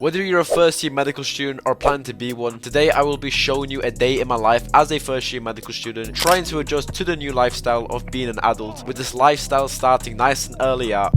Whether you're a first year medical student or planning to be one, today I will be showing you a day in my life as a first year medical student, trying to adjust to the new lifestyle of being an adult, with this lifestyle starting nice and early out.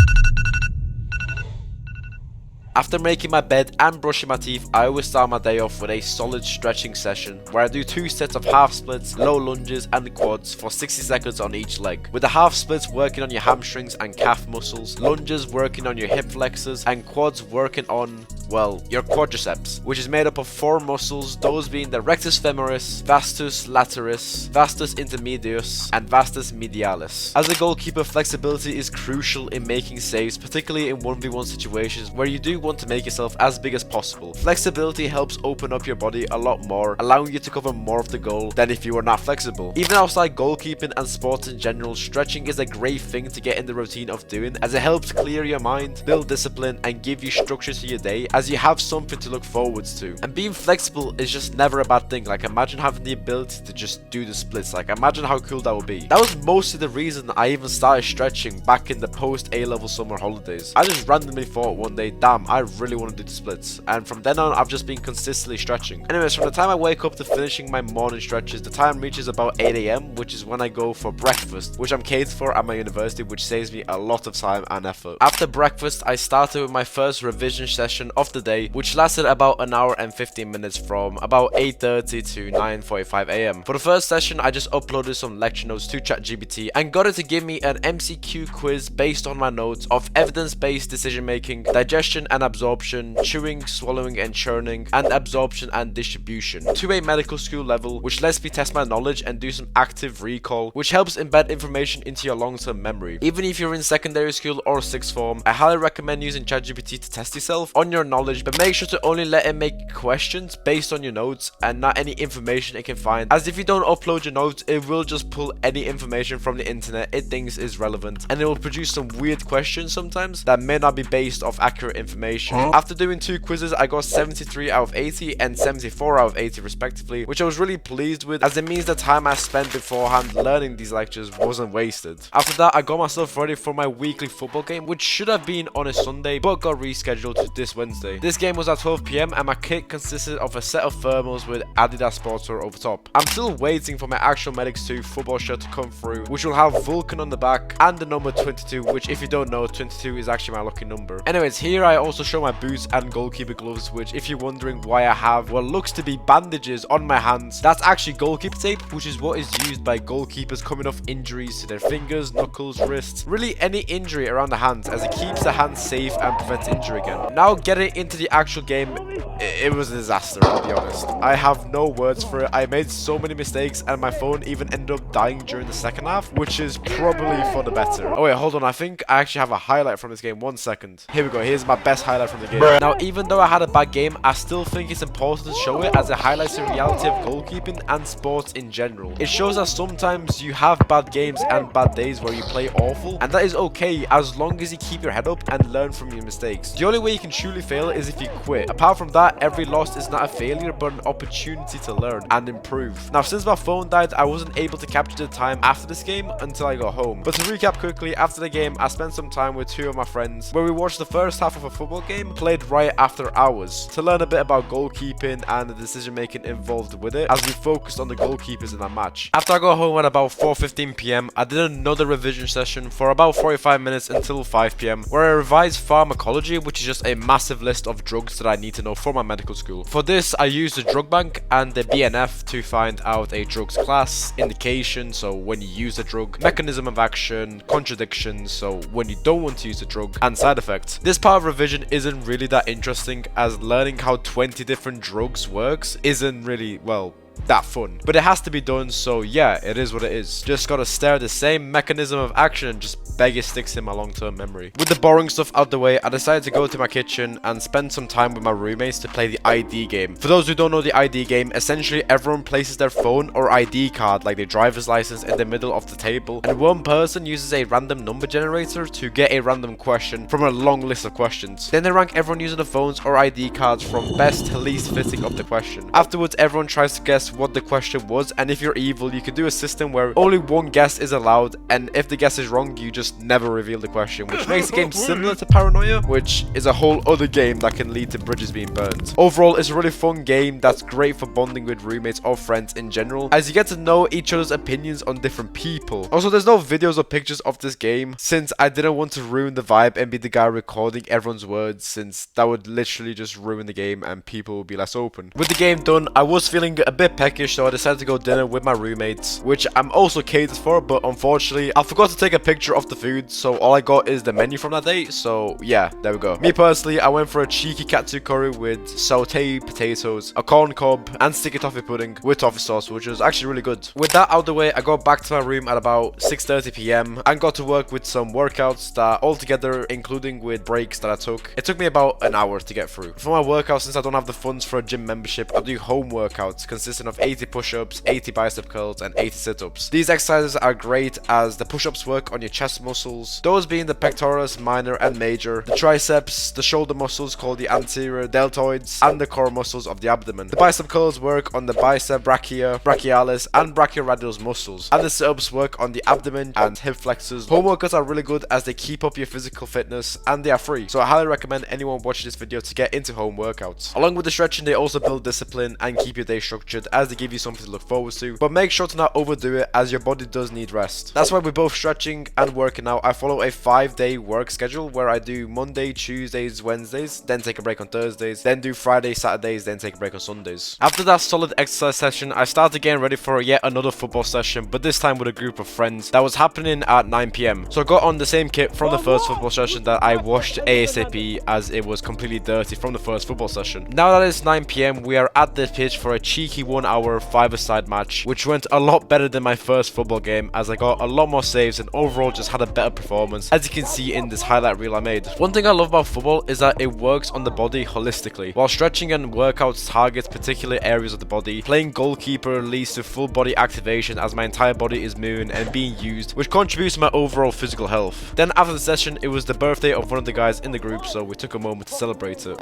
After making my bed and brushing my teeth, I always start my day off with a solid stretching session where I do 2 sets of half splits, low lunges and quads for 60 seconds on each leg, with the half splits working on your hamstrings and calf muscles, lunges working on your hip flexors, and quads working on, well, your quadriceps, which is made up of 4 muscles, those being the rectus femoris, vastus lataris, vastus intermedius, and vastus medialis. As a goalkeeper, flexibility is crucial in making saves, particularly in 1v1 situations where you do want to make yourself as big as possible. Flexibility helps open up your body a lot more, allowing you to cover more of the goal than if you were not flexible. Even outside goalkeeping and sports in general, stretching is a great thing to get in the routine of doing, as it helps clear your mind, build discipline, and give you structure to your day, as you have something to look forwards to. And being flexible is just never a bad thing. Like, imagine having the ability to just do the splits. Like, imagine how cool that would be. That was mostly the reason I even started stretching back in the post A-level summer holidays. I just randomly thought one day, damn, I really want to do the splits, and from then on I've just been consistently stretching. Anyways, from the time I wake up to finishing my morning stretches, the time reaches about 8 AM, which is when I go for breakfast, which I'm catered for at my university, which saves me a lot of time and effort. After breakfast, I started with my first revision session of the day, which lasted about an hour and 15 minutes from about 8:30 to 9:45 AM. For the first session, I just uploaded some lecture notes to ChatGPT and got it to give me an MCQ quiz based on my notes of evidence-based decision making, digestion and absorption, chewing, swallowing and churning, and absorption and distribution, to a medical school level, which lets me test my knowledge and do some active recall, which helps embed information into your long-term memory. Even if you're in secondary school or sixth form, I highly recommend using ChatGPT to test yourself on your knowledge, but make sure to only let it make questions based on your notes and not any information it can find, as if you don't upload your notes, it will just pull any information from the internet it thinks is relevant, and it will produce some weird questions sometimes that may not be based off accurate information. After doing 2 quizzes, I got 73 out of 80 and 74 out of 80 respectively, which I was really pleased with, as it means the time I spent beforehand learning these lectures wasn't wasted. After that, I got myself ready for my weekly football game, which should have been on a Sunday but got rescheduled to this Wednesday. This game was at 12 PM and my kit consisted of a set of thermals with Adidas Sportswear over top. I'm still waiting for my actual Medics 2 football shirt to come through, which will have Vulcan on the back and the number 22, which if you don't know, 22 is actually my lucky number. Anyways, here I also show my boots and goalkeeper gloves, which if you're wondering why I have what looks to be bandages on my hands, that's actually goalkeeper tape, which is what is used by goalkeepers coming off injuries to their fingers, knuckles, wrists, really any injury around the hands, as it keeps the hands safe and prevents injury again. Now getting into the actual game, it was a disaster, I'll be honest. I have no words for it. I made so many mistakes and my phone even ended up dying during the second half, which is probably for the better. Oh wait, hold on, I think I actually have a highlight from this game. 1 second. Here we go, here's my best highlight from the game. Now, even though I had a bad game, I still think it's important to show it, as it highlights the reality of goalkeeping and sports in general. It shows that sometimes you have bad games and bad days where you play awful, and that is okay as long as you keep your head up and learn from your mistakes. The only way you can truly fail is if you quit. Apart from that, every loss is not a failure but an opportunity to learn and improve. Now, since my phone died, I wasn't able to capture the time after this game until I got home. But to recap quickly, after the game, I spent some time with 2 of my friends where we watched the first half of a football game played right after hours to learn a bit about goalkeeping and the decision making involved with it, as we focused on the goalkeepers in that match. After I got home at about 4:15 PM, I did another revision session for about 45 minutes until 5 PM, where I revised pharmacology, which is just a massive list of drugs that I need to know for my medical school. For this, I used the drug bank and the BNF to find out a drug's class, indication, so when you use the drug, mechanism of action, contradictions, so when you don't want to use the drug, and side effects. This part of revision isn't really that interesting, as learning how 20 different drugs works isn't really, well, that fun, but it has to be done, so yeah, it is what it is. Just gotta stare at the same mechanism of action and just beg it sticks in my long-term memory. With the boring stuff out the way, I decided to go to my kitchen and spend some time with my roommates to play the ID game. For those who don't know the ID game, essentially everyone places their phone or ID card, like their driver's license, in the middle of the table, and one person uses a random number generator to get a random question from a long list of questions. Then they rank everyone using the phones or ID cards from best to least fitting of the question. Afterwards, everyone tries to guess guess what the question was, and if you're evil, you can do a system where only one guess is allowed, and if the guess is wrong, you just never reveal the question, which makes the game similar to Paranoia, which is a whole other game that can lead to bridges being burnt. Overall, it's a really fun game that's great for bonding with roommates or friends in general, as you get to know each other's opinions on different people. Also, there's no videos or pictures of this game, since I didn't want to ruin the vibe and be the guy recording everyone's words, since that would literally just ruin the game and people would be less open. With the game done, I was feeling a bit peckish, so I decided to go dinner with my roommates, which I'm also catered for, but unfortunately, I forgot to take a picture of the food, so all I got is the menu from that day, so yeah, there we go. Me personally, I went for a cheeky katsu curry with sauteed potatoes, a corn cob, and sticky toffee pudding with toffee sauce, which was actually really good. With that out of the way, I got back to my room at about 6:30 p.m. and got to work with some workouts that altogether, including with breaks that I took, it took me about an hour to get through. For my workouts, since I don't have the funds for a gym membership, I do home workouts consisting of 80 push-ups, 80 bicep curls, and 80 sit-ups. These exercises are great as the push-ups work on your chest muscles, those being the pectoralis minor and major, the triceps, the shoulder muscles called the anterior deltoids, and the core muscles of the abdomen. The bicep curls work on the bicep brachia, brachialis, and brachioradius muscles, and the sit-ups work on the abdomen and hip flexors. Home workouts are really good as they keep up your physical fitness and they are free, so I highly recommend anyone watching this video to get into home workouts. Along with the stretching, they also build discipline and keep your day structured as they give you something to look forward to, but make sure to not overdo it as your body does need rest. That's why with both stretching and working out, I follow a 5-day work schedule where I do Monday, Tuesdays, Wednesdays, then take a break on Thursdays, then do Fridays, Saturdays, then take a break on Sundays. After that solid exercise session, I started getting ready for yet another football session, but this time with a group of friends that was happening at 9 p.m. So I got on the same kit from the first football session that I washed ASAP as it was completely dirty from the first football session. Now that it's 9 p.m, we are at the pitch for a cheeky 1-hour 5-a-side match, which went a lot better than my first football game as I got a lot more saves and overall just had a better performance, as you can see in this highlight reel I made. One thing I love about football is that it works on the body holistically. While stretching and workouts targets particular areas of the body, playing goalkeeper leads to full body activation as my entire body is moving and being used, which contributes to my overall physical health. Then after the session, it was the birthday of one of the guys in the group, so we took a moment to celebrate it.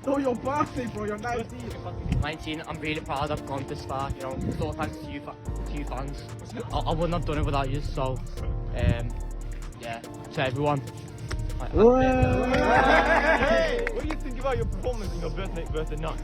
Oh, your birthday, bro, you're 19. 19, I'm really proud I've gone this far, you know, so thanks to you fans. I wouldn't have done it without you, so, yeah, to everyone. Hey! What do you think about your performance in your birthday night?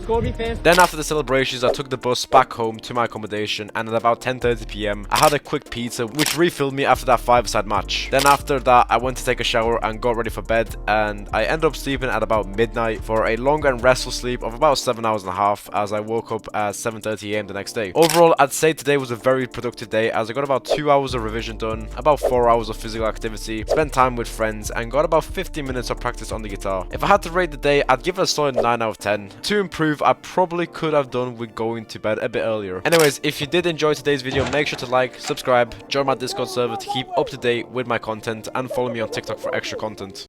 Score me first. Then after the celebrations, I took the bus back home to my accommodation, and at about 10:30 p.m, I had a quick pizza which refilled me after that 5-a-side match. Then after that, I went to take a shower and got ready for bed, and I ended up sleeping at about midnight for a long and restful sleep of about 7 hours and a half as I woke up at 7:30 a.m. the next day. Overall, I'd say today was a very productive day as I got about 2 hours of revision done, about 4 hours of physical activity, spent time with friends, and got about 15 minutes of practice on the guitar. If I had to rate the day, I'd give it a solid 9 out of 10. To improve, I probably could have done with going to bed a bit earlier. Anyways, if you did enjoy today's video, make sure to like, subscribe, join my Discord server to keep up to date with my content, and follow me on TikTok for extra content.